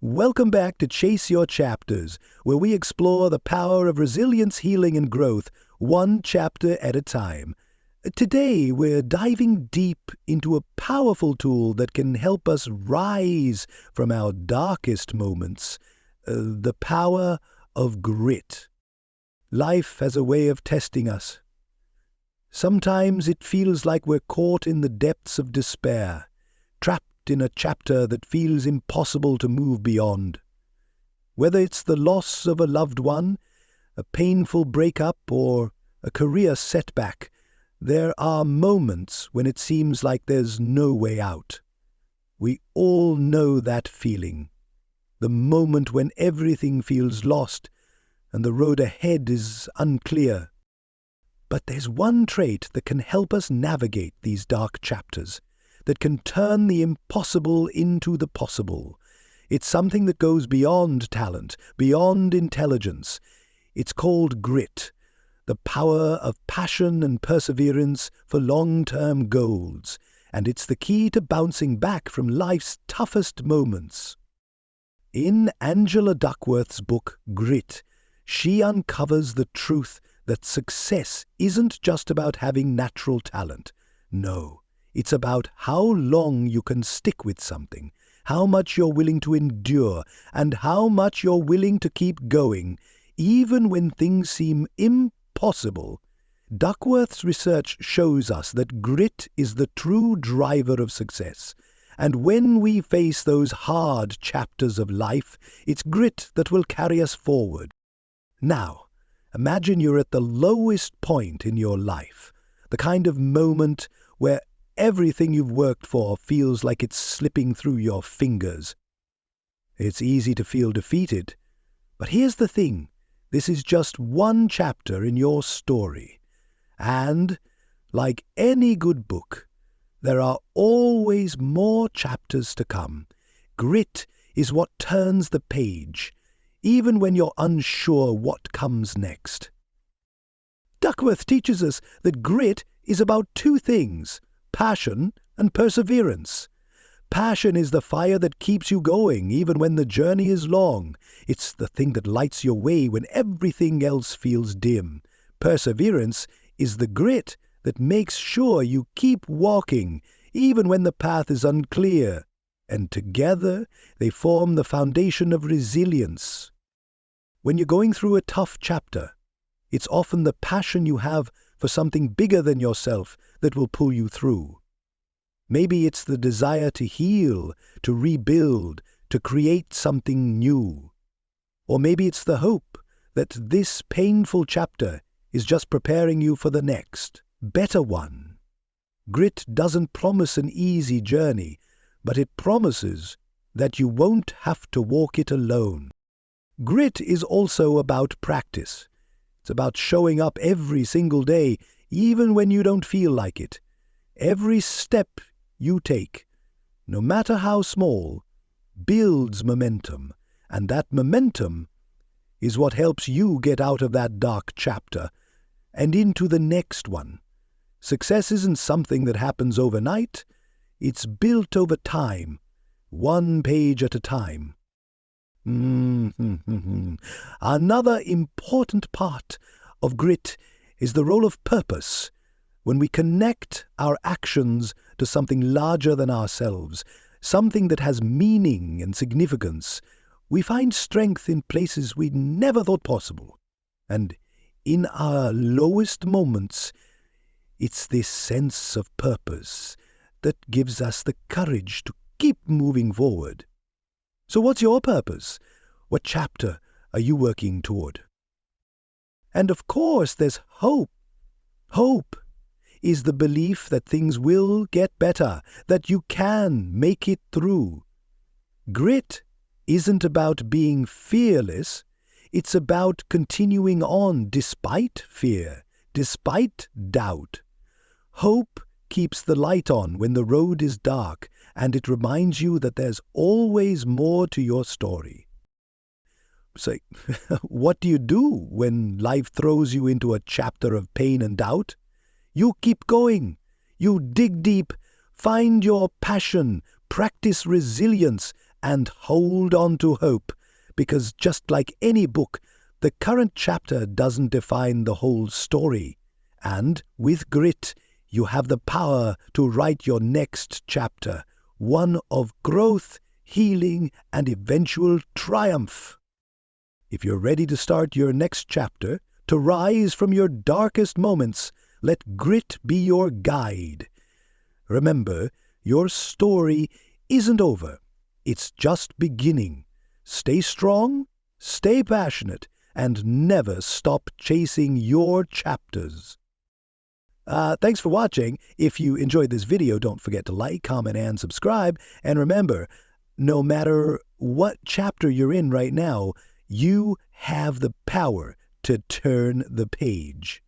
Welcome back to Chase Your Chapters, where we explore the power of resilience, healing, and growth, one chapter at a time. Today, we're diving deep into a powerful tool that can help us rise from our darkest moments, the power of grit. Life has a way of testing us. Sometimes it feels like we're caught in the depths of despair, trapped in a chapter that feels impossible to move beyond. Whether it's the loss of a loved one, a painful breakup, or a career setback, there are moments when it seems like there's no way out. We all know that feeling, the moment when everything feels lost and the road ahead is unclear. But there's one trait that can help us navigate these dark chapters, that can turn the impossible into the possible. It's something that goes beyond talent, beyond intelligence. It's called grit, the power of passion and perseverance for long-term goals, and it's the key to bouncing back from life's toughest moments. In Angela Duckworth's book, Grit, she uncovers the truth that success isn't just about having natural talent. No, it's about how long you can stick with something, how much you're willing to endure, and how much you're willing to keep going, even when things seem impossible. Duckworth's research shows us that grit is the true driver of success. And when we face those hard chapters of life, it's grit that will carry us forward. Now, imagine you're at the lowest point in your life, the kind of moment where everything you've worked for feels like it's slipping through your fingers. It's easy to feel defeated, but here's the thing. This is just one chapter in your story. And, like any good book, there are always more chapters to come. Grit is what turns the page, even when you're unsure what comes next. Duckworth teaches us that grit is about two things: passion and perseverance. Passion is the fire that keeps you going even when the journey is long. It's the thing that lights your way when everything else feels dim. Perseverance is the grit that makes sure you keep walking even when the path is unclear. And together they form the foundation of resilience. When you're going through a tough chapter, it's often the passion you have for something bigger than yourself that will pull you through. Maybe it's the desire to heal, to rebuild, to create something new. Or maybe it's the hope that this painful chapter is just preparing you for the next, better one. Grit doesn't promise an easy journey, but it promises that you won't have to walk it alone. Grit is also about practice. It's about showing up every single day, even when you don't feel like it. Every step you take, no matter how small, builds momentum, and that momentum is what helps you get out of that dark chapter and into the next one. Success isn't something that happens overnight. It's built over time, one page at a time. Another important part of grit is the role of purpose. When we connect our actions to something larger than ourselves, something that has meaning and significance, we find strength in places we never thought possible. And in our lowest moments, it's this sense of purpose that gives us the courage to keep moving forward. So what's your purpose? What chapter are you working toward? And of course, there's hope. Hope is the belief that things will get better, that you can make it through. Grit isn't about being fearless. It's about continuing on despite fear, despite doubt. Hope keeps the light on when the road is dark, and it reminds you that there's always more to your story. So, what do you do when life throws you into a chapter of pain and doubt? You keep going. You dig deep, find your passion, practice resilience, and hold on to hope, because just like any book, the current chapter doesn't define the whole story. And with grit, you have the power to write your next chapter, one of growth, healing, and eventual triumph. If you're ready to start your next chapter, to rise from your darkest moments, let grit be your guide. Remember, your story isn't over. It's just beginning. Stay strong, stay passionate, and never stop chasing your chapters. Thanks for watching. If you enjoyed this video, don't forget to like, comment, and subscribe. And remember, no matter what chapter you're in right now, you have the power to turn the page.